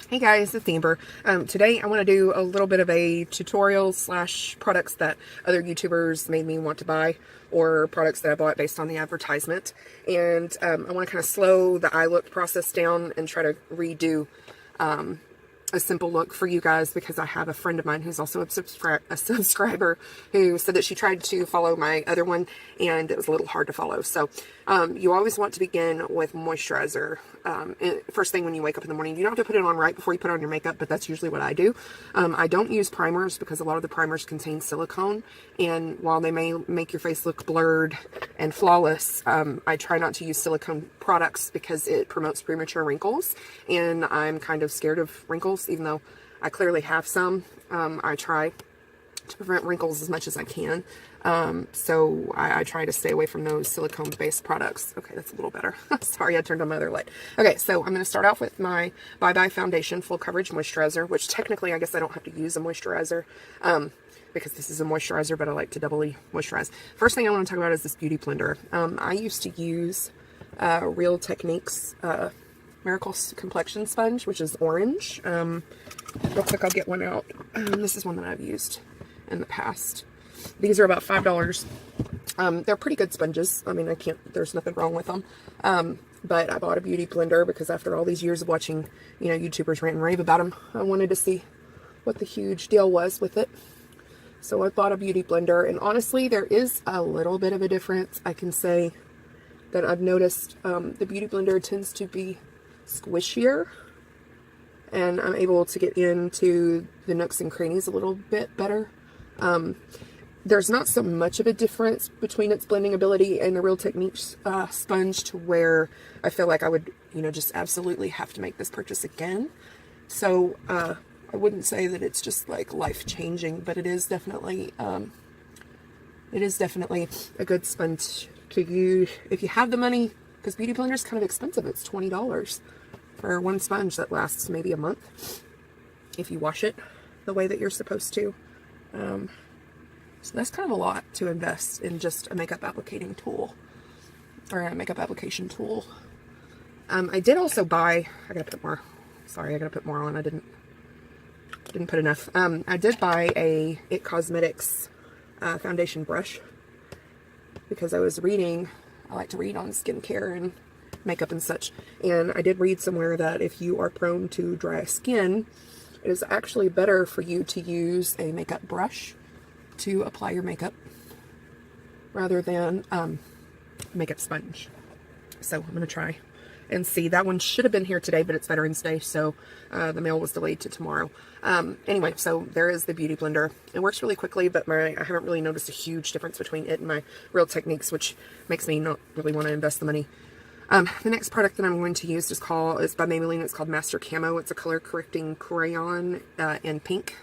Hey guys, it's Amber. Today I want to do a little bit of a tutorial slash products that other YouTubers made me want to buy, or products that I bought based on the advertisement. And I want to kind of slow the eye look process down and try to redo a simple look for you guys, because I have a friend of mine who's also a subscriber who said that she tried to follow my other one and it was a little hard to follow. So you always want to begin with moisturizer. First thing when you wake up in the morning. You don't have to put it on right before you put on your makeup, but that's usually what I do. I don't use primers because a lot of the primers contain silicone, and while they may make your face look blurred and flawless, I try not to use silicone products because it promotes premature wrinkles, and I'm kind of scared of wrinkles, even though I clearly have some. I try to prevent wrinkles as much as I can. So I try to stay away from those silicone-based products. Okay, that's a little better. Sorry, I turned on my other light. Okay, so I'm going to start off with my Bye Bye Foundation Full Coverage Moisturizer, which technically I guess I don't have to use a moisturizer because this is a moisturizer, but I like to doubly moisturize. First thing I want to talk about is this Beauty Blender. I used to use Real Techniques Miracle Complexion Sponge, which is orange. Real quick, I'll get one out. This is one that I've used in the past. These are about $5. They're pretty good sponges. I mean, there's nothing wrong with them. But I bought a Beauty Blender because after all these years of watching, YouTubers rant and rave about them, I wanted to see what the huge deal was with it. So I bought a Beauty Blender, and honestly, there is a little bit of a difference. I can say that I've noticed the Beauty Blender tends to be squishier, and I'm able to get into the nooks and crannies a little bit better. There's not so much of a difference between its blending ability and the Real Techniques sponge to where I feel like I would, just absolutely have to make this purchase again. So I wouldn't say that it's just like life-changing, but it is definitely a good sponge to use if you have the money, because Beauty Blender is kind of expensive. It's $20 for one sponge that lasts maybe a month if you wash it the way that you're supposed to. So that's kind of a lot to invest in just a makeup application tool. I did also buy, I gotta put more on. I didn't put enough. I did buy a It Cosmetics foundation brush because I was reading, I like to read on skincare and makeup and such, and I did read somewhere that if you are prone to dry skin, it is actually better for you to use a makeup brush to apply your makeup rather than makeup sponge. So I'm going to try and see. That one should have been here today, but it's Veterans Day, so the mail was delayed to tomorrow. Anyway, so there is the Beauty Blender. It works really quickly, but I haven't really noticed a huge difference between it and my Real Techniques, which makes me not really want to invest the money. The next product that I'm going to use is by Maybelline. It's called Master Camo. It's a color correcting crayon in pink.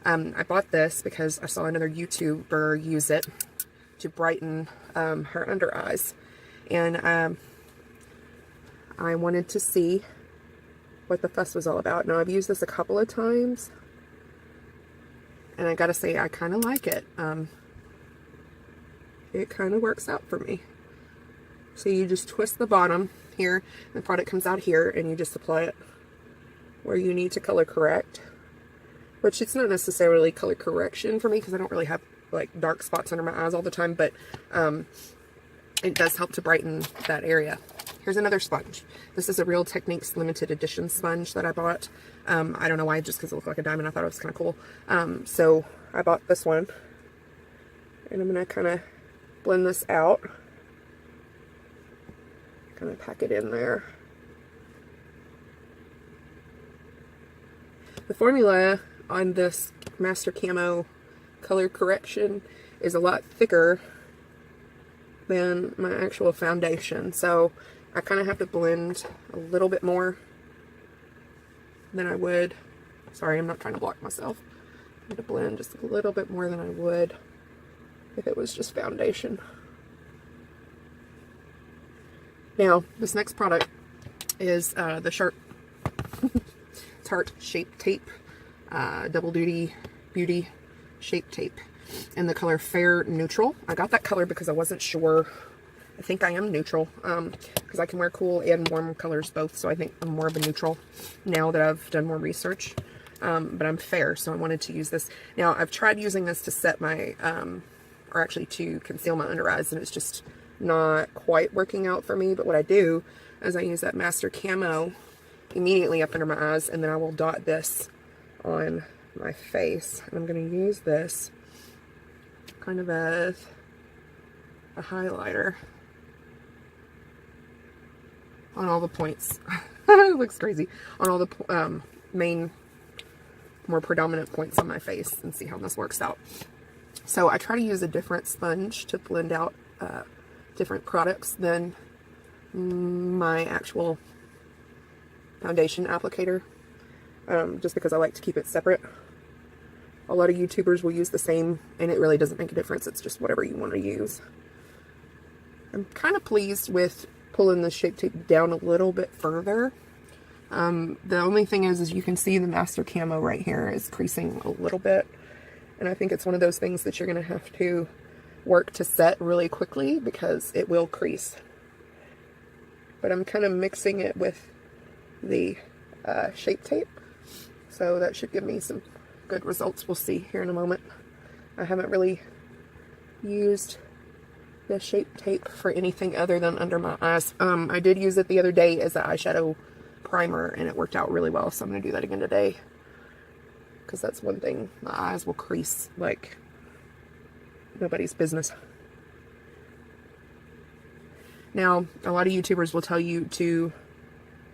I bought this because I saw another YouTuber use it to brighten her under eyes, and I wanted to see what the fuss was all about. Now, I've used this a couple of times, and I gotta say, I kind of like it. It kind of works out for me. So you just twist the bottom here, the product comes out here, and you just apply it where you need to color correct. Which it's not necessarily color correction for me because I don't really have like dark spots under my eyes all the time, but it does help to brighten that area. Here's another sponge. This is a Real Techniques limited edition sponge that I bought. I don't know why, just because it looked like a diamond. I thought it was kind of cool. So I bought this one, and I'm going to kind of blend this out. Kind of pack it in there. The formula on this Master Camo color correction is a lot thicker than my actual foundation, so I kind of have to blend a little bit more than I would. Sorry, I'm not trying to block myself. I have to blend just a little bit more than I would if it was just foundation. Now, this next product is the Tarte Shape Tape. Double Duty Beauty Shape Tape in the color Fair Neutral. I got that color because I wasn't sure I think I am neutral, because I can wear cool and warm colors both, so I think I'm more of a neutral now that I've done more research. But I'm fair, so I wanted to use this. Now, I've tried using this to set my, or actually to conceal my under eyes, and it's just not quite working out for me. But what I do is I use that Master Camo immediately up under my eyes, and then I will dot this on my face. And I'm going to use this kind of as a highlighter on all the points. It looks crazy. On all the main, more predominant points on my face, and see how this works out. So I try to use a different sponge to blend out different products than my actual foundation applicator, just because I like to keep it separate. A lot of YouTubers will use the same, and it really doesn't make a difference. It's just whatever you want to use. I'm kind of pleased with pulling the Shape Tape down a little bit further. The only thing is you can see the Master Camo right here is creasing a little bit. And I think it's one of those things that you're going to have to work to set really quickly, because it will crease. But I'm kind of mixing it with the Shape Tape, so that should give me some good results. We'll see here in a moment. I haven't really used the Shape Tape for anything other than under my eyes. I did use it the other day as an eyeshadow primer, and it worked out really well, so I'm going to do that again today, because that's one thing. My eyes will crease like nobody's business. Now, a lot of YouTubers will tell you to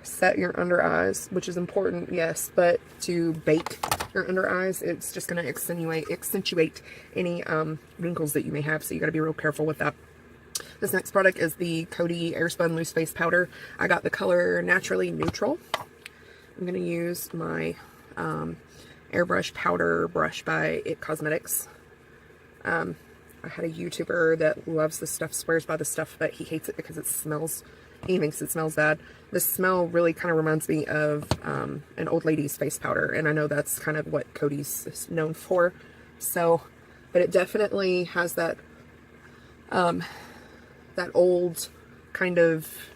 set your under eyes, which is important, yes, but to bake your under eyes, it's just going to accentuate any wrinkles that you may have, so you got to be real careful with that. This next product is the Coty Airspun Loose Face Powder. I got the color Naturally Neutral. I'm going to use my airbrush powder brush by It Cosmetics. I had a YouTuber that loves this stuff, swears by the stuff, but he hates it because it smells, he thinks it smells bad. The smell really kind of reminds me of an old lady's face powder, and I know that's kind of what Coty's is known for. So, but it definitely has that that old kind of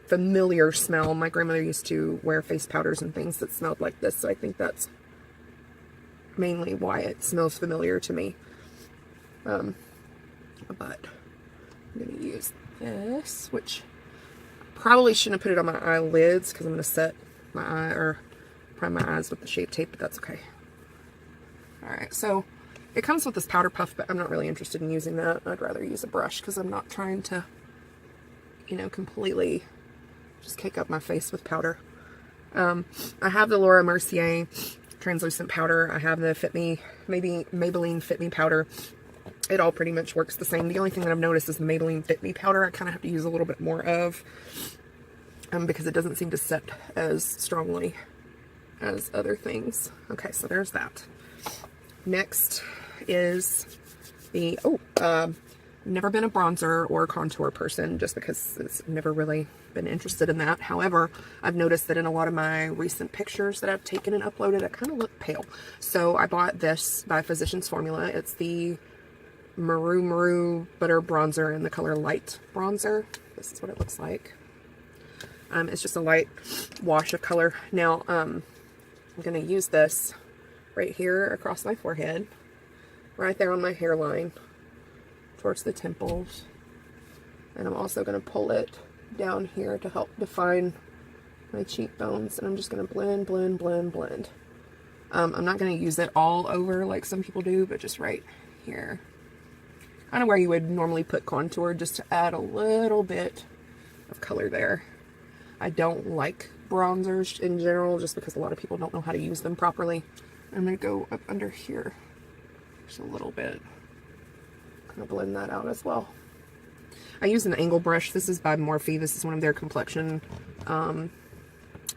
familiar smell. My grandmother used to wear face powders and things that smelled like this, so I think that's mainly why it smells familiar to me. But I'm going to use this, which probably shouldn't have put it on my eyelids, because I'm going to set my eye, or prime my eyes with the Shape Tape, but that's okay. Alright, so it comes with this powder puff, but I'm not really interested in using that. I'd rather use a brush, because I'm not trying to, you know, completely just cake up my face with powder. I have the Laura Mercier translucent powder. I have the Maybelline Fit Me powder. It all pretty much works the same. The only thing that I've noticed is the Maybelline Fit Me powder I kind of have to use a little bit more of, because it doesn't seem to set as strongly as other things. Okay, so there's that. Next is the, never been a bronzer or contour person, just because it's never really been interested in that. However, I've noticed that in a lot of my recent pictures that I've taken and uploaded, I kind of look pale. So I bought this by Physicians Formula. It's the Maru Butter Bronzer in the color Light Bronzer. This is what it looks like. It's just a light wash of color. Now, I'm going to use this right here across my forehead, right there on my hairline, towards the temples. And I'm also going to pull it down here to help define my cheekbones. And I'm just going to blend, blend, blend, blend. I'm not going to use it all over like some people do, but just right here. Kind of where you would normally put contour, just to add a little bit of color there. I don't like bronzers in general, just because a lot of people don't know how to use them properly. I'm going to go up under here just a little bit. Kind of blend that out as well. I use an angle brush. This is by Morphe. This is one of their complexion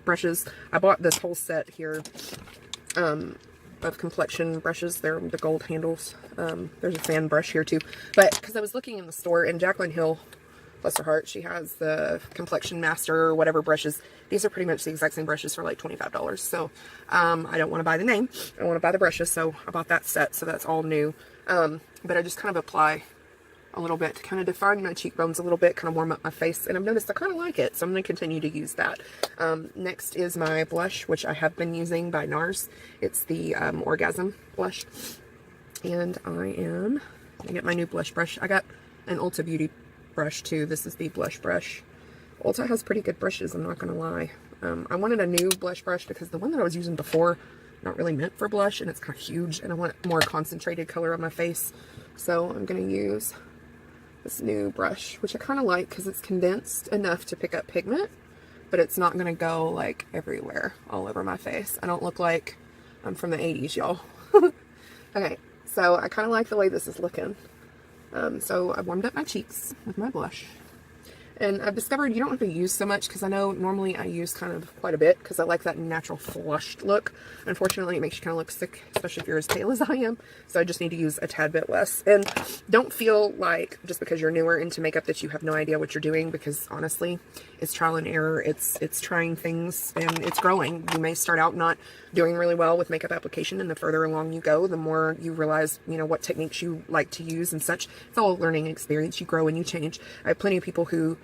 brushes. I bought this whole set here of complexion brushes. They're the gold handles. There's a fan brush here too. But because I was looking in the store, and Jaclyn Hill, bless her heart, she has the Complexion Master or whatever brushes. These are pretty much the exact same brushes for like $25. So I don't want to buy the name. I want to buy the brushes. So I bought that set. So that's all new. But I just kind of apply a little bit to kind of define my cheekbones a little bit, kind of warm up my face, and I've noticed I kind of like it, so I'm going to continue to use that. Next is my blush, which I have been using by NARS. It's the Orgasm blush, and I am going to get my new blush brush. I got an Ulta Beauty brush too. This is the blush brush. Ulta has pretty good brushes, I'm not going to lie. I wanted a new blush brush because the one that I was using before, not really meant for blush, and it's kind of huge, and I want more concentrated color on my face. So I'm going to use this new brush, which I kind of like because it's condensed enough to pick up pigment, but it's not going to go like everywhere all over my face. I don't look like I'm from the 80s, y'all. Okay, so I kind of like the way this is looking. So I warmed up my cheeks with my blush. And I've discovered you don't have to use so much, because I know normally I use kind of quite a bit because I like that natural flushed look. Unfortunately, it makes you kind of look sick, especially if you're as pale as I am. So I just need to use a tad bit less. And don't feel like just because you're newer into makeup that you have no idea what you're doing, because honestly, it's trial and error. It's trying things and it's growing. You may start out not doing really well with makeup application, and the further along you go, the more you realize, you know, what techniques you like to use and such. It's all a learning experience. You grow and you change. I have plenty of people who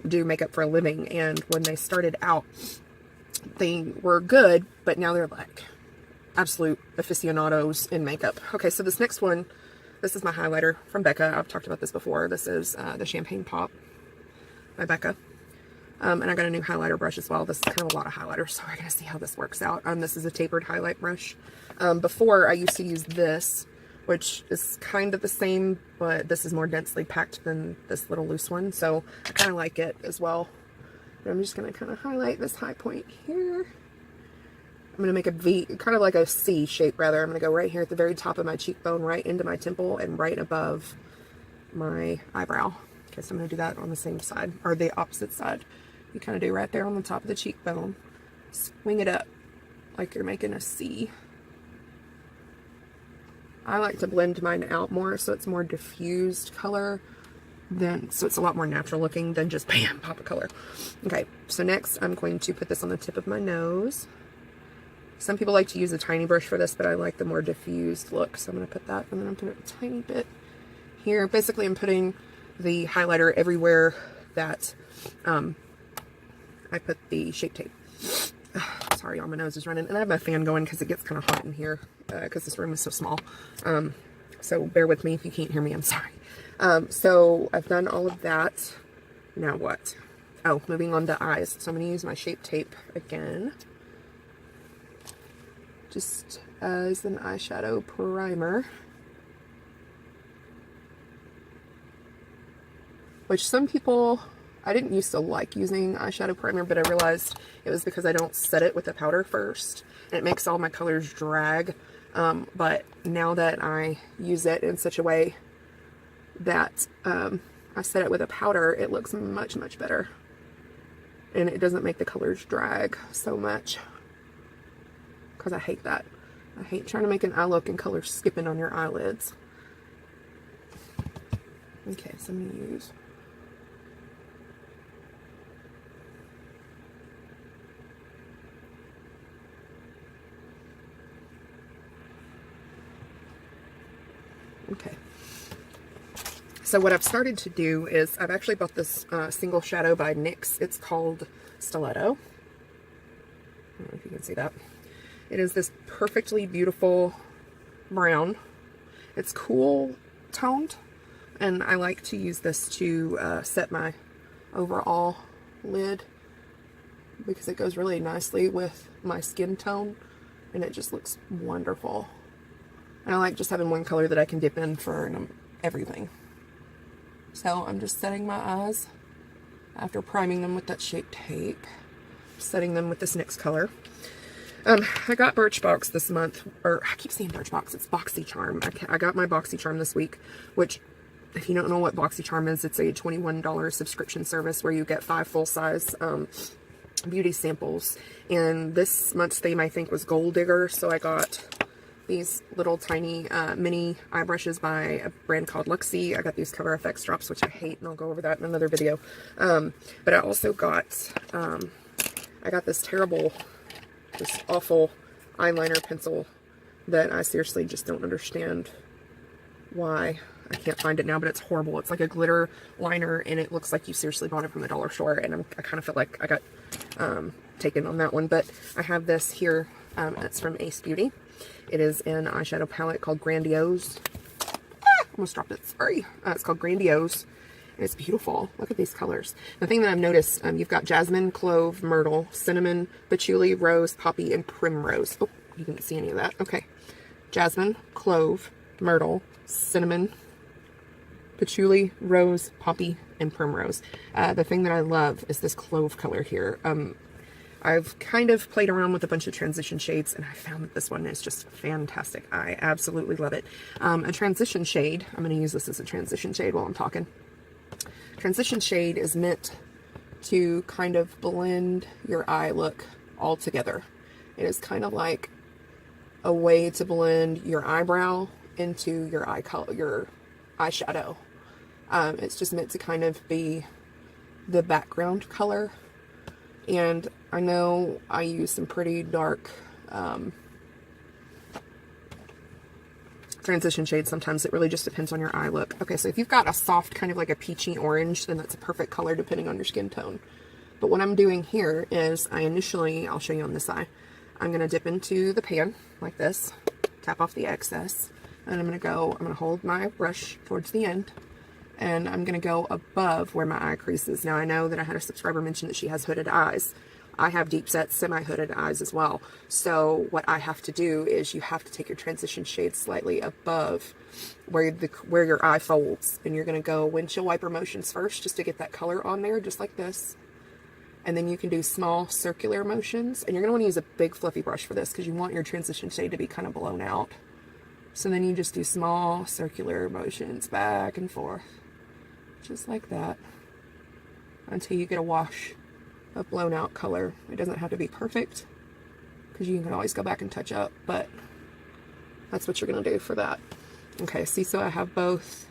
do makeup for a living, and when they started out they were good, but now they're like absolute aficionados in makeup. Okay, so this next one, this is my highlighter from Becca. I've talked about this before. This is the Champagne Pop by Becca. And I got a new highlighter brush as well. This is kind of a lot of highlighter, so we're going to see how this works out. This is a tapered highlight brush. Before, I used to use this, which is kind of the same, but this is more densely packed than this little loose one, so I kind of like it as well. But I'm just going to kind of highlight this high point here. I'm going to make a V, kind of like a C shape rather. I'm going to go right here at the very top of my cheekbone, right into my temple, and right above my eyebrow. Okay, so I'm going to do that on the same side, or the opposite side. You kind of do right there on the top of the cheekbone. Swing it up like you're making a C. I like to blend mine out more so it's more diffused color, so it's a lot more natural looking than just bam, pop of color. Okay, so next I'm going to put this on the tip of my nose. Some people like to use a tiny brush for this, but I like the more diffused look, so I'm going to put that, and then I'm putting a tiny bit here. Basically, I'm putting the highlighter everywhere that I put the Shape Tape. Sorry, all my nose is running, and I have my fan going because it gets kind of hot in here because this room is so small. So bear with me if you can't hear me, I'm sorry. So I've done all of that. Now what? Oh, moving on to eyes. So I'm going to use my Shape Tape again, just as an eyeshadow primer, which some people, I didn't used to like using eyeshadow primer, but I realized it was because I don't set it with the powder first, and it makes all my colors drag. But now that I use it in such a way that I set it with a powder, it looks much, much better. And it doesn't make the colors drag so much, because I hate that. I hate trying to make an eye look and color skipping on your eyelids. Okay, so I'm going to use so what I've started to do is I've actually bought this single shadow by NYX. It's called Stiletto. I don't know if you can see that. It is this perfectly beautiful brown. It's cool toned, and I like to use this to set my overall lid because it goes really nicely with my skin tone, and it just looks wonderful. And I like just having one color that I can dip in for everything. So I'm just setting my eyes after priming them with that Shape Tape, setting them with this NYX color. I got Birchbox this month, or I keep saying Birchbox, it's BoxyCharm. I got my BoxyCharm this week, which, if you don't know what BoxyCharm is, it's a $21 subscription service where you get 5 full-size beauty samples. And this month's theme, I think, was Gold Digger, so I got these little tiny mini eye brushes by a brand called Luxie. I got these Cover FX drops, which I hate, and I'll go over that in another video. But I also got, I got this awful eyeliner pencil that I seriously just don't understand why I can't find it now, but it's horrible. It's like a glitter liner, and it looks like you seriously bought it from the dollar store, and I kind of feel like I got taken on that one. But I have this here. It's from Ace Beauty. It is an eyeshadow palette called Grandiose. Almost dropped it. Sorry. It's called Grandiose. And it's beautiful. Look at these colors. The thing that I've noticed, you've got jasmine, clove, myrtle, cinnamon, patchouli, rose, poppy, and primrose. Oh, you didn't see any of that. Okay. Jasmine, clove, myrtle, cinnamon, patchouli, rose, poppy, and primrose. The thing that I love is this clove color here. I've kind of played around with a bunch of transition shades, and I found that this one is just fantastic. I absolutely love it. A transition shade, I'm going to use this as a transition shade while I'm talking. Transition shade is meant to kind of blend your eye look all together. It is kind of like a way to blend your eyebrow into your eye color, your eyeshadow. It's just meant to kind of be the background color. And I know I use some pretty dark transition shades sometimes. It really just depends on your eye look. Okay, so if you've got a soft kind of like a peachy orange, then that's a perfect color depending on your skin tone. But what I'm doing here is I'll show you on this eye, I'm going to dip into the pan like this, tap off the excess, and I'm going to hold my brush towards the end, and I'm going to go above where my eye crease is. Now, I know that I had a subscriber mention that she has hooded eyes. I have deep set semi-hooded eyes as well. So what I have to do is you have to take your transition shade slightly above where your eye folds, and you're going to go windshield wiper motions first just to get that color on there, just like this. And then you can do small circular motions, and you're going to want to use a big fluffy brush for this because you want your transition shade to be kind of blown out. So then you just do small circular motions back and forth, just like that, until you get a wash of blown out color. It doesn't have to be perfect because you can always go back and touch up, but that's what you're going to do for that. Okay, see, so I have both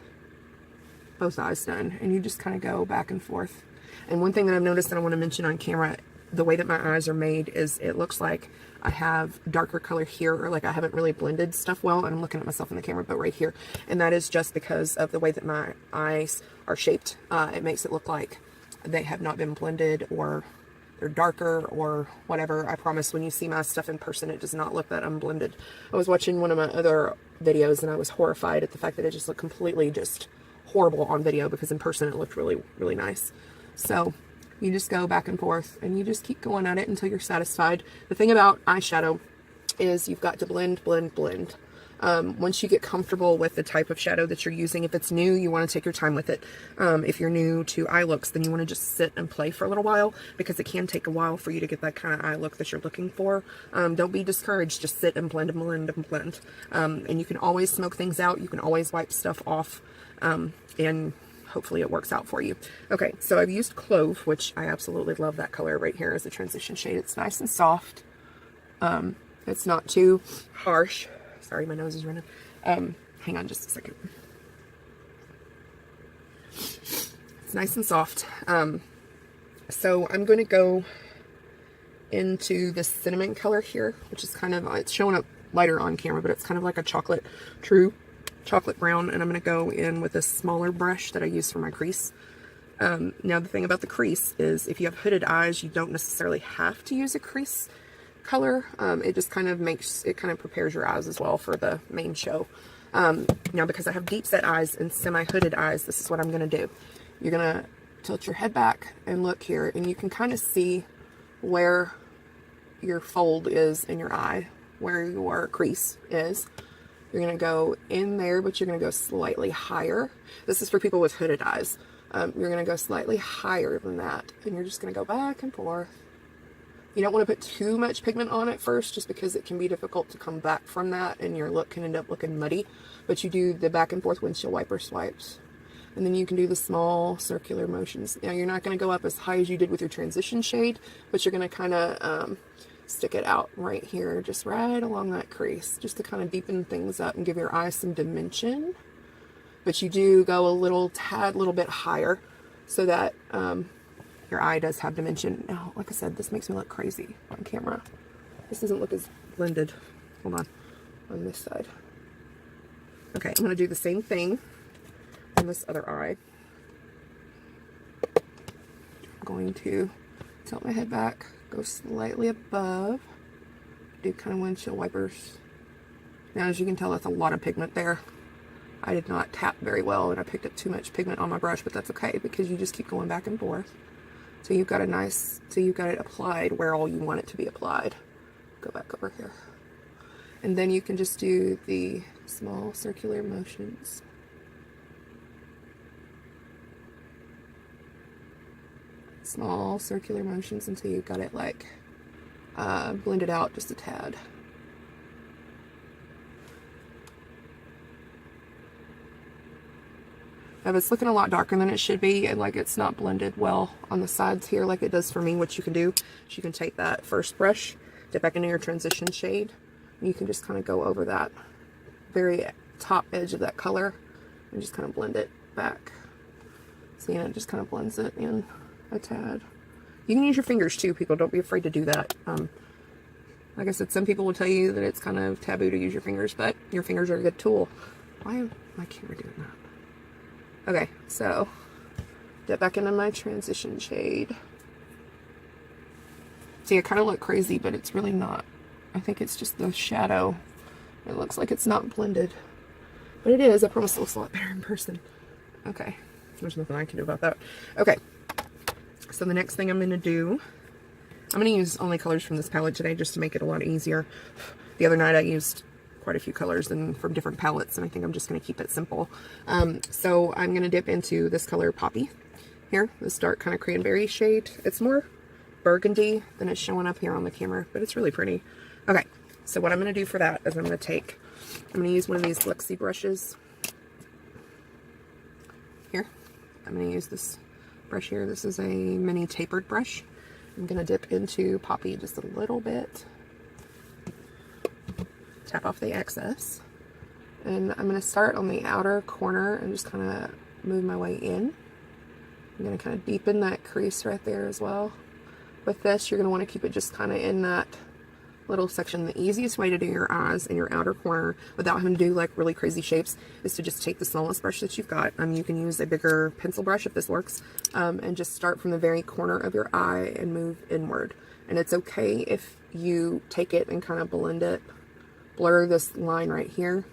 eyes done, and you just kind of go back and forth. And one thing that I've noticed that I want to mention on camera, the way that my eyes are made is it looks like I have darker color here, or like I haven't really blended stuff well, and I'm looking at myself in the camera, but right here. And that is just because of the way that my eyes are shaped. It makes it look like they have not been blended, or they're darker, or whatever. I promise when you see my stuff in person, it does not look that unblended. I was watching one of my other videos, and I was horrified at the fact that it just looked completely just horrible on video, because in person it looked really, really nice. So you just go back and forth, and you just keep going at it until you're satisfied. The thing about eyeshadow is you've got to blend, blend, blend. Once you get comfortable with the type of shadow that you're using, if it's new, you want to take your time with it. If you're new to eye looks, then you want to just sit and play for a little while, because it can take a while for you to get that kind of eye look that you're looking for. Don't be discouraged. Just sit and blend and blend and blend. And you can always smoke things out. You can always wipe stuff off, and hopefully it works out for you. Okay, so I've used Clove, which I absolutely love that color right here as a transition shade. It's nice and soft. It's not too harsh. Sorry, my nose is running. Hang on just a second. It's nice and soft. So I'm going to go into the cinnamon color here, which is kind of, it's showing up lighter on camera, but it's kind of like a true chocolate brown. And I'm going to go in with a smaller brush that I use for my crease. Now the thing about the crease is if you have hooded eyes, you don't necessarily have to use a crease color. It just kind of prepares your eyes as well for the main show. Now because I have deep set eyes and semi-hooded eyes, this is what I'm going to do. You're going to tilt your head back and look here, and you can kind of see where your fold is in your eye, where your crease is. You're going to go in there, but you're going to go slightly higher. This is for people with hooded eyes. You're going to go slightly higher than that, and you're just going to go back and forth. You don't want to put too much pigment on it first, just because it can be difficult to come back from that, and your look can end up looking muddy. But you do the back and forth windshield wiper swipes, and then you can do the small circular motions. Now you're not going to go up as high as you did with your transition shade, but you're going to kind of stick it out right here, just right along that crease, just to kind of deepen things up and give your eyes some dimension. But you do go a little bit higher, so that your eye does have dimension. Now, like I said, this makes me look crazy on camera. This doesn't look as blended. Hold on this side. Okay, I'm going to do the same thing on this other eye. I'm going to tilt my head back, go slightly above, do kind of windshield wipers. Now, as you can tell, that's a lot of pigment there. I did not tap very well, and I picked up too much pigment on my brush, but that's okay because you just keep going back and forth. So you've got it applied where all you want it to be applied. Go back over here. And then you can just do the small circular motions. Small circular motions until you got it like blended out just a tad. If it's looking a lot darker than it should be, and like it's not blended well on the sides here like it does for me, what you can do is you can take that first brush, dip back into your transition shade, and you can just kind of go over that very top edge of that color and just kind of blend it back. See, and it just kind of blends it in a tad. You can use your fingers too, people. Don't be afraid to do that. Like I said, some people will tell you that it's kind of taboo to use your fingers, but your fingers are a good tool. Why am my camera doing that? Okay, so dip back into my transition shade. See, I kind of look crazy, but it's really not. I think it's just the shadow. It looks like it's not blended, but it is. I promise it looks a lot better in person. Okay, there's nothing I can do about that. Okay, so the next thing I'm going to do, I'm going to use only colors from this palette today just to make it a lot easier. The other night I used quite a few colors and from different palettes, and I think I'm just going to keep it simple. So I'm going to dip into this color Poppy here, this dark kind of cranberry shade. It's more burgundy than it's showing up here on the camera, but it's really pretty. Okay, so what I'm going to do for that is I'm going to use one of these Luxie brushes here. I'm going to use this brush here. This is a mini tapered brush. I'm going to dip into Poppy just a little bit. Tap off the excess, and I'm going to start on the outer corner and just kind of move my way in. I'm going to kind of deepen that crease right there as well. With this, you're going to want to keep it just kind of in that little section. The easiest way to do your eyes in your outer corner without having to do like really crazy shapes is to just take the smallest brush that you've got. You can use a bigger pencil brush if this works, and just start from the very corner of your eye and move inward. And it's okay if you take it and kind of blur this line right here,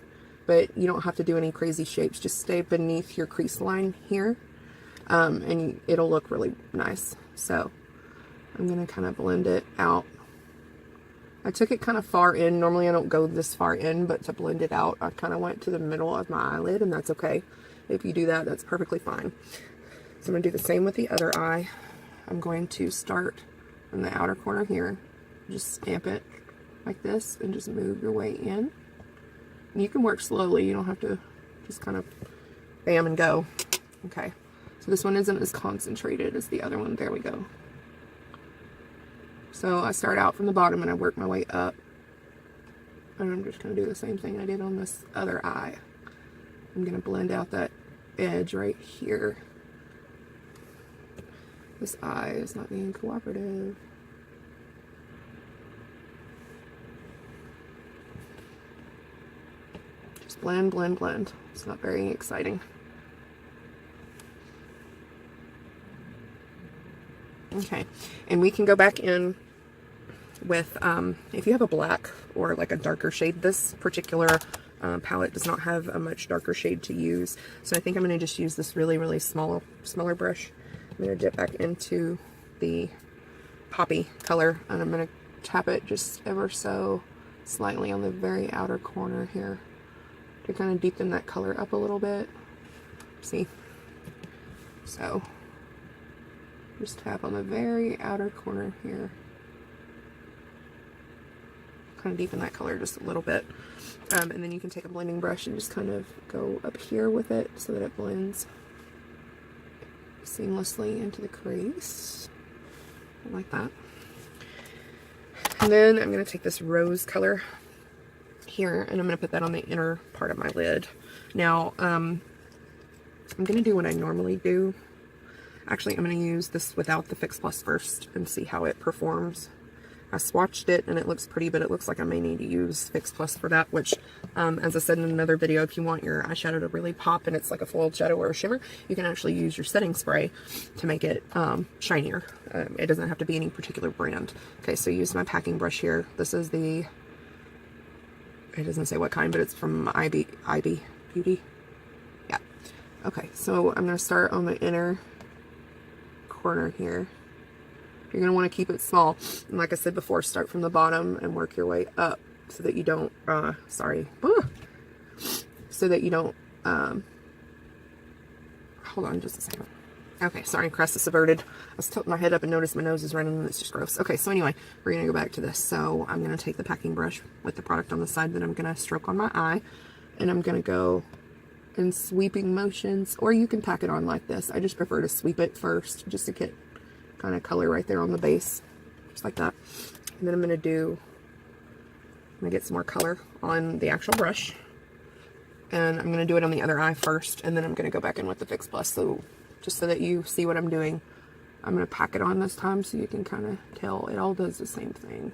but you don't have to do any crazy shapes. Just stay beneath your crease line here, and it'll look really nice. So I'm going to kind of blend it out. I took it kind of far in. Normally I don't go this far in, but to blend it out, I kind of went to the middle of my eyelid, and that's okay. If you do that, that's perfectly fine. So I'm going to do the same with the other eye. I'm going to start in the outer corner here, just stamp it like this and just move your way in. And you can work slowly, you don't have to just kind of bam and go. Okay, so this one isn't as concentrated as the other one. There we go. So I start out from the bottom and I work my way up, and I'm just going to do the same thing I did on this other eye. I'm going to blend out that edge right here. This eye is not being cooperative. Blend, blend, blend. It's not very exciting. Okay, and we can go back in with, if you have a black or like a darker shade, this particular palette does not have a much darker shade to use. So I think I'm going to just use this really, really smaller brush. I'm going to dip back into the Poppy color, and I'm going to tap it just ever so slightly on the very outer corner here, to kind of deepen that color up a little bit. See? So, just tap on the very outer corner here. Kind of deepen that color just a little bit. And then you can take a blending brush and just kind of go up here with it so that it blends seamlessly into the crease. Like that. And then I'm going to take this rose color here, and I'm going to put that on the inner part of my lid. Now, I'm going to do what I normally do. Actually, I'm going to use this without the Fix Plus first and see how it performs. I swatched it and it looks pretty, but it looks like I may need to use Fix Plus for that, which, as I said in another video, if you want your eyeshadow to really pop and it's like a foiled shadow or a shimmer, you can actually use your setting spray to make it shinier. It doesn't have to be any particular brand. Okay, so use my packing brush here. This is the, it doesn't say what kind, but it's from IB Beauty. Yeah. Okay, so I'm going to start on the inner corner here. You're going to want to keep it small. And like I said before, start from the bottom and work your way up so that you don't, so that you don't, hold on just a second. Okay, sorry, crest is averted. I was tilting my head up and noticed my nose is running and it's just gross. Okay, so anyway, we're going to go back to this. So I'm going to take the packing brush with the product on the side that I'm going to stroke on my eye. And I'm going to go in sweeping motions, or you can pack it on like this. I just prefer to sweep it first just to get kind of color right there on the base, just like that. And then I'm going to get some more color on the actual brush, and I'm going to do it on the other eye first, and then I'm going to go back in with the Fix Plus. So just so that you see what I'm doing, I'm going to pack it on this time so you can kind of tell it all does the same thing.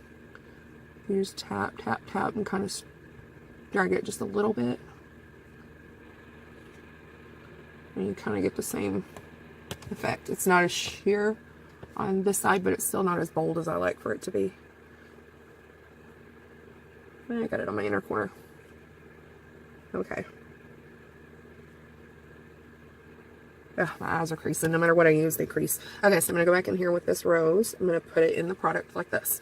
You just tap, tap, tap, and kind of drag it just a little bit, and you kind of get the same effect. It's not as sheer on this side, but it's still not as bold as I like for it to be. I got it on my inner corner. Okay. Ugh, my eyes are creasing. No matter what I use, they crease. Okay, so I'm going to go back in here with this rose. I'm going to put it in the product like this.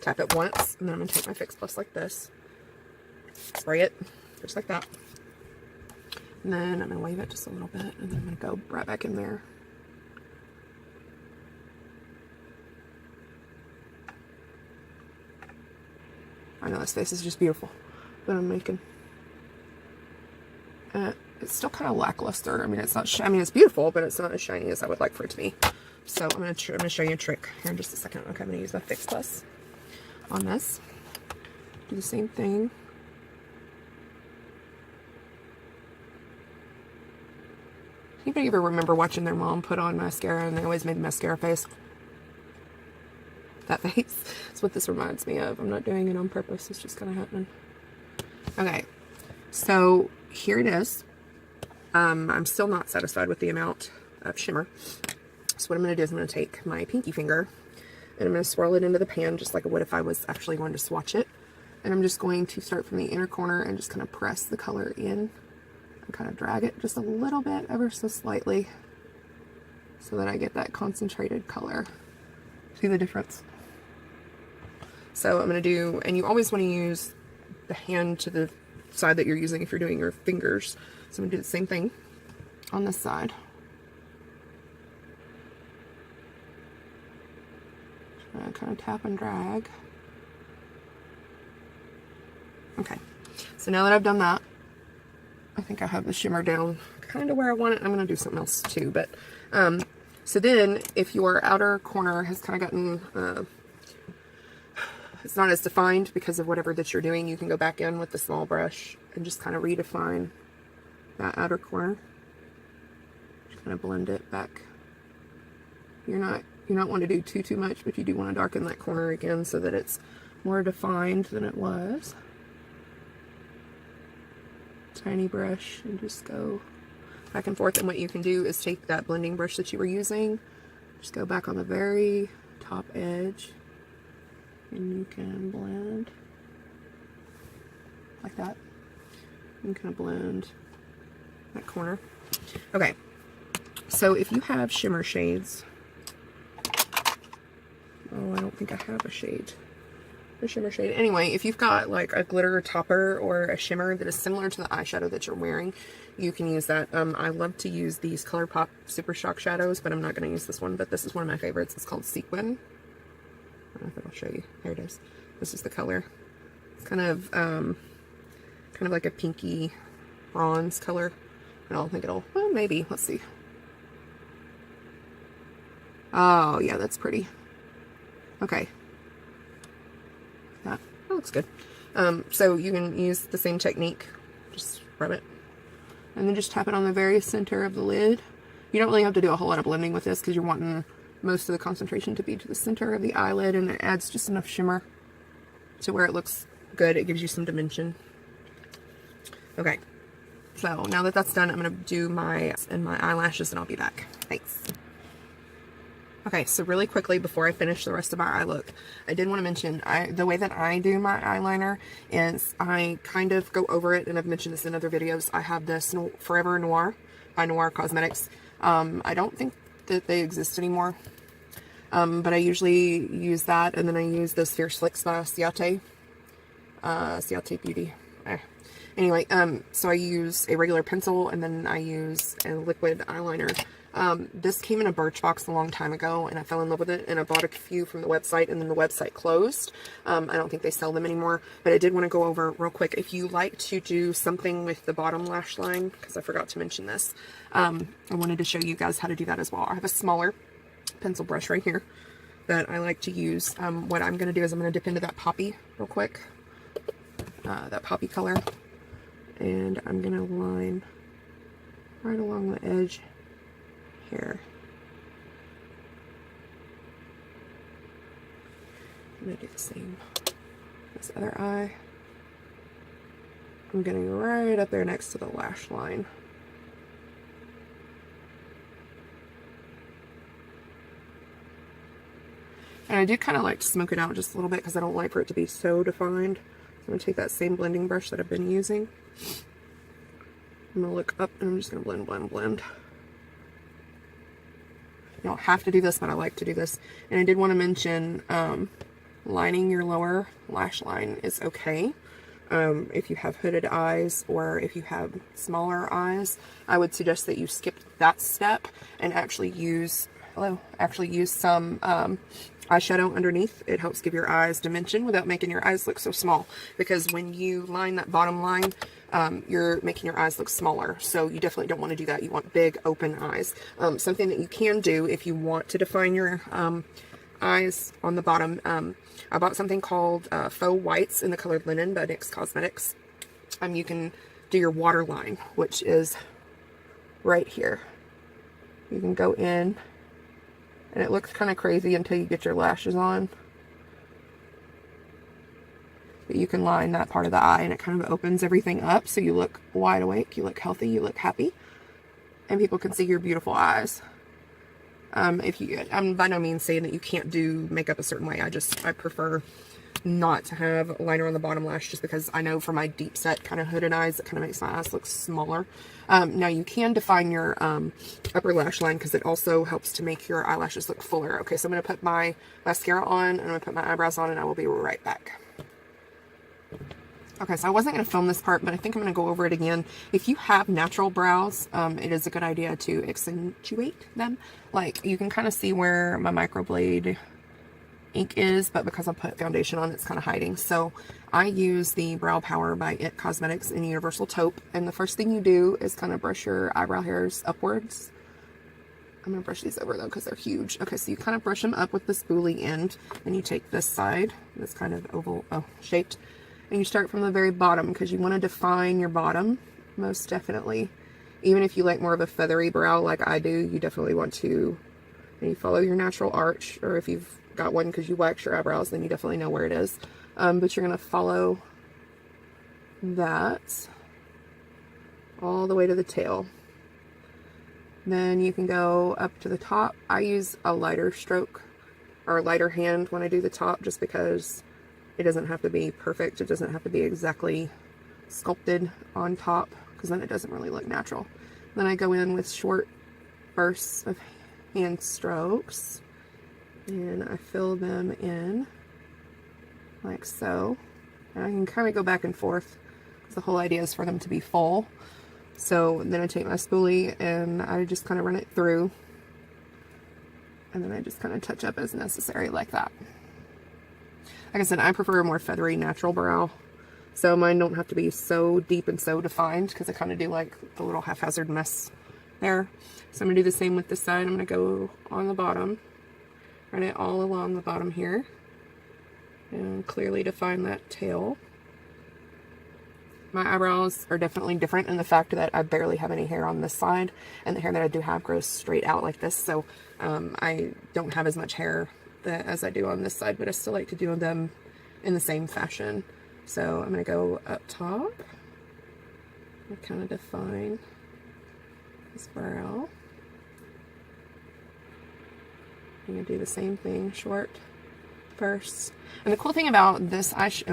Tap it once, and then I'm going to take my Fix Plus like this. Spray it, just like that. And then I'm going to wave it just a little bit, and then I'm going to go right back in there. I know this face is just beautiful that I'm making. It's still kind of lackluster. I mean, it's not. I mean, it's beautiful, but it's not as shiny as I would like for it to be. So I'm gonna show you a trick here in just a second. Okay, I'm gonna use my Fix Plus on this. Do the same thing. Anybody ever remember watching their mom put on mascara and they always made the mascara face? That face. That's what this reminds me of. I'm not doing it on purpose. It's just kind of happening. Okay. So here it is. I'm still not satisfied with the amount of shimmer. So what I'm going to do is I'm going to take my pinky finger and I'm going to swirl it into the pan just like I would if I was actually going to swatch it. And I'm just going to start from the inner corner and just kind of press the color in and kind of drag it just a little bit, ever so slightly, so that I get that concentrated color. See the difference? So I'm going to do, and you always want to use the hand to the side that you're using if you're doing your fingers. So I'm going to do the same thing on this side. Kind of tap and drag. Okay, so now that I've done that, I think I have the shimmer down kind of where I want it. I'm going to do something else too, but so then if your outer corner has kind of gotten it's not as defined because of whatever that you're doing, you can go back in with the small brush and just kind of redefine that outer corner. Just kind of blend it back. You don't want to do too much, but you do want to darken that corner again so that it's more defined than it was. Tiny brush and just go back and forth. And what you can do is take that blending brush that you were using, just go back on the very top edge, and you can blend like that. You can blend that corner. Okay, so if you have shimmer shades, oh, I don't think I have a shimmer shade. Anyway, if you've got like a glitter topper or a shimmer that is similar to the eyeshadow that you're wearing, you can use that. I love to use these ColourPop Super Shock shadows, but I'm not going to use this one, but this is one of my favorites. It's called Sequin. I don't know if I'll show you. There it is. This is the color. It's kind of like a pinky bronze color. I don't think it'll, well, maybe. Let's see. Oh, yeah, that's pretty. Okay. That looks good. So you can use the same technique. Just rub it. And then just tap it on the very center of the lid. You don't really have to do a whole lot of blending with this because you're wanting most of the concentration to be to the center of the eyelid, and it adds just enough shimmer to where it looks good. It gives you some dimension. Okay, so now that that's done, I'm going to do my eyelashes and I'll be back. Thanks. Okay, so really quickly before I finish the rest of my eye look, I did want to mention the way that I do my eyeliner is I kind of go over it, and I've mentioned this in other videos. I have this Forever Noir by Noir Cosmetics. I don't think that they exist anymore, but I usually use that, and then I use those Fierce Flicks by Ciate Beauty. Anyway, so I use a regular pencil, and then I use a liquid eyeliner. This came in a Birchbox a long time ago, and I fell in love with it, and I bought a few from the website, and then the website closed. I don't think they sell them anymore, but I did want to go over real quick. If you like to do something with the bottom lash line, because I forgot to mention this, I wanted to show you guys how to do that as well. I have a smaller pencil brush right here that I like to use. What I'm going to do is I'm going to dip into that poppy real quick, that poppy color, and I'm going to line right along the edge here. I'm going to do the same this other eye. I'm getting right up there next to the lash line. And I do kind of like to smoke it out just a little bit because I don't like for it to be so defined. So I'm going to take that same blending brush that I've been using. I'm going to look up and I'm just going to blend, blend, blend. You don't have to do this, but I like to do this. And I did want to mention lining your lower lash line is okay. If you have hooded eyes or if you have smaller eyes, I would suggest that you skip that step and actually use some eyeshadow underneath. It helps give your eyes dimension without making your eyes look so small, because when you line that bottom line, you're making your eyes look smaller. So you definitely don't want to do that. You want big open eyes. Something that you can do if you want to define your eyes on the bottom, I bought something called Faux Whites in the color Linen by NYX Cosmetics. You can do your waterline, which is right here. You can go in, and it looks kind of crazy until you get your lashes on. But you can line that part of the eye, and it kind of opens everything up so you look wide awake, you look healthy, you look happy, and people can see your beautiful eyes. I'm by no means saying that you can't do makeup a certain way. I prefer not to have a liner on the bottom lash, just because I know for my deep set kind of hooded eyes, it kind of makes my eyes look smaller. Now you can define your upper lash line, because it also helps to make your eyelashes look fuller. Okay, so I'm going to put my mascara on, and I'm going to put my eyebrows on, and I will be right back. Okay, so I wasn't going to film this part, but I think I'm going to go over it again. If you have natural brows, it is a good idea to accentuate them. Like, you can kind of see where my microblade ink is, but because I put foundation on, it's kind of hiding. So I use the Brow Power by IT Cosmetics in Universal Taupe, and the first thing you do is kind of brush your eyebrow hairs upwards. I'm going to brush these over though because they're huge. Okay, so you kind of brush them up with the spoolie end, and you take this side, this kind of oval shaped, and you start from the very bottom, because you want to define your bottom, most definitely. Even if you like more of a feathery brow like I do, you definitely want to, and you follow your natural arch, or if you've got one because you wax your eyebrows, then you definitely know where it is. But you're going to follow that all the way to the tail. Then you can go up to the top. I use a lighter stroke or a lighter hand when I do the top, just because it doesn't have to be perfect. It doesn't have to be exactly sculpted on top, because then it doesn't really look natural. Then I go in with short bursts of hand strokes, and I fill them in like so. And I can kind of go back and forth, because the whole idea is for them to be full. So then I take my spoolie and I just kind of run it through, and then I just kind of touch up as necessary like that. Like I said, I prefer a more feathery natural brow, so mine don't have to be so deep and so defined, because I kind of do like the little haphazard mess there. So I'm going to do the same with this side. I'm going to go on the bottom, run it all along the bottom here, and clearly define that tail. my eyebrows are definitely different in the fact that I barely have any hair on this side, and the hair that I do have grows straight out like this, so I don't have as much hair as I do on this side, but I still like to do them in the same fashion. So I'm going to go up top and kind of define this brow. I'm going to do the same thing, short first. And the cool thing about this this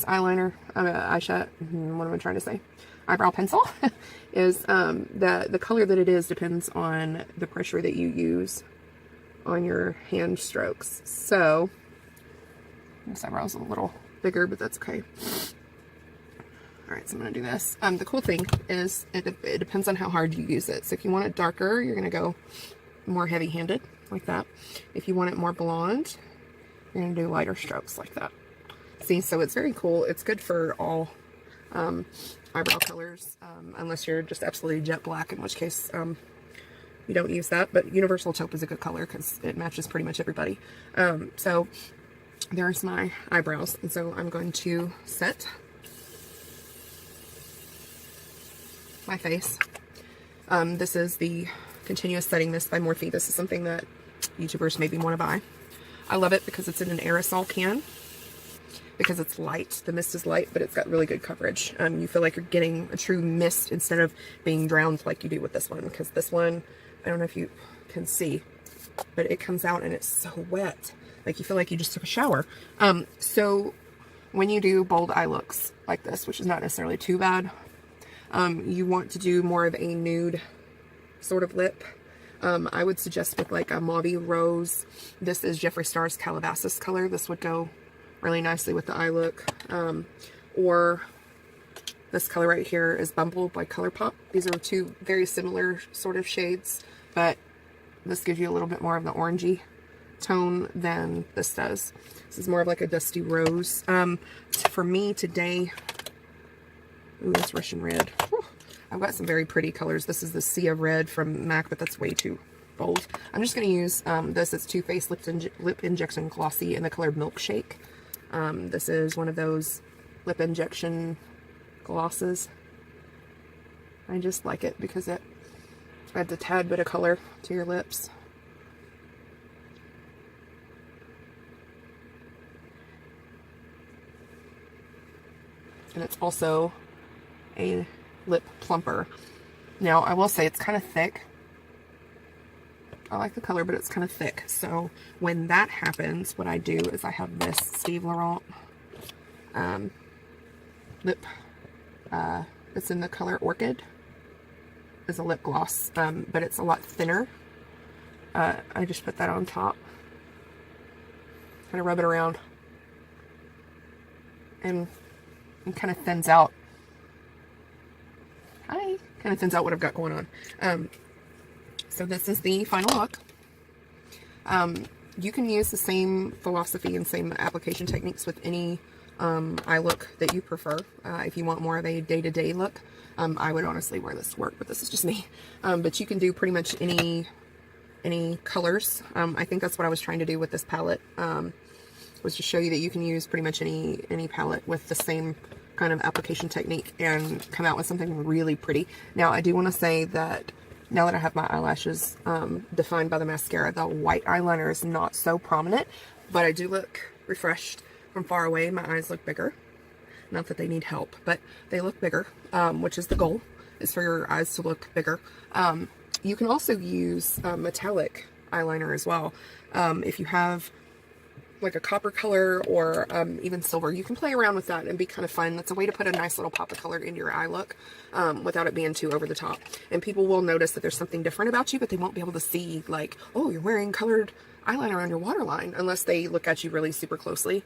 eyeliner, eyeshadow, what am I trying to say? Eyebrow pencil is the color that it is depends on the pressure that you use on your hand strokes. So this eyebrow is a little bigger, but that's okay. All right, so I'm gonna do this. The cool thing is it depends on how hard you use it. So if you want it darker, you're gonna go more heavy-handed like that. If you want it more blonde, you're gonna do lighter strokes like that. See, so it's very cool. It's good for all eyebrow colors, unless you're just absolutely jet black, in which case you don't use that. But universal taupe is a good color because it matches pretty much everybody. So there's my eyebrows, and so I'm going to set my face. This is the Continuous Setting Mist by Morphe. This is something that YouTubers maybe want to buy. I love it because it's in an aerosol can, because it's light. The mist is light, but it's got really good coverage. You feel like you're getting a true mist instead of being drowned like you do with this one, because this one, I don't know if you can see, but it comes out and it's so wet. Like you feel like you just took a shower. So when you do bold eye looks like this, which is not necessarily too bad, you want to do more of a nude sort of lip. I would suggest with like a mauve rose. This is Jeffree Star's Calabasas color. This would go really nicely with the eye look. Or this color right here is Bumble by ColourPop. These are two very similar sort of shades, but this gives you a little bit more of the orangey tone than this does. This is more of like a dusty rose. For me today, ooh, that's Russian red. Whew. I've got some very pretty colors. This is the Sea of Red from MAC, but that's way too bold. I'm just going to use this. It's Too Faced Lip Injection Glossy in the color Milkshake. This is one of those lip injection glosses. I just like it because it adds a tad bit of color to your lips. And it's also a lip plumper. Now, I will say it's kind of thick. I like the color, but it's kind of thick. So when that happens, what I do is I have this Steve Laurent lip. It's in the color Orchid. It's a lip gloss, but it's a lot thinner. I just put that on top. Kind of rub it around. And it kind of thins out. Kind of thins out what I've got going on. So this is the final look. You can use the same philosophy and same application techniques with any eye look that you prefer. If you want more of a day-to-day look, I would honestly wear this to work, but this is just me. But you can do pretty much any colors. I think that's what I was trying to do with this palette, was to show you that you can use pretty much any palette with the same kind of application technique and come out with something really pretty. Now, I do want to say that now that I have my eyelashes defined by the mascara, the white eyeliner is not so prominent, but I do look refreshed from far away. My eyes look bigger. Not that they need help, but they look bigger, which is the goal, is for your eyes to look bigger. You can also use metallic eyeliner as well. If you have like a copper color or even silver, you can play around with that and be kind of fun. That's a way to put a nice little pop of color into your eye look without it being too over the top. And people will notice that there's something different about you, but they won't be able to see like, oh, you're wearing colored eyeliner on your waterline, unless they look at you really super closely,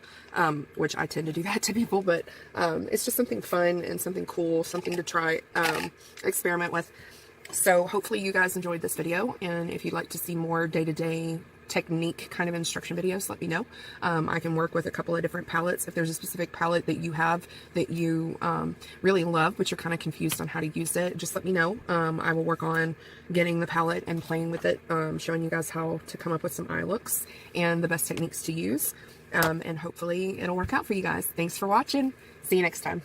which I tend to do that to people. But it's just something fun and something cool, something to try, experiment with. So hopefully you guys enjoyed this video, and if you'd like to see more day-to-day technique kind of instruction videos, let me know. I can work with a couple of different palettes. If there's a specific palette that you have that you really love, but you're kind of confused on how to use it, just let me know. I will work on getting the palette and playing with it, showing you guys how to come up with some eye looks and the best techniques to use. And hopefully it'll work out for you guys. Thanks for watching. See you next time.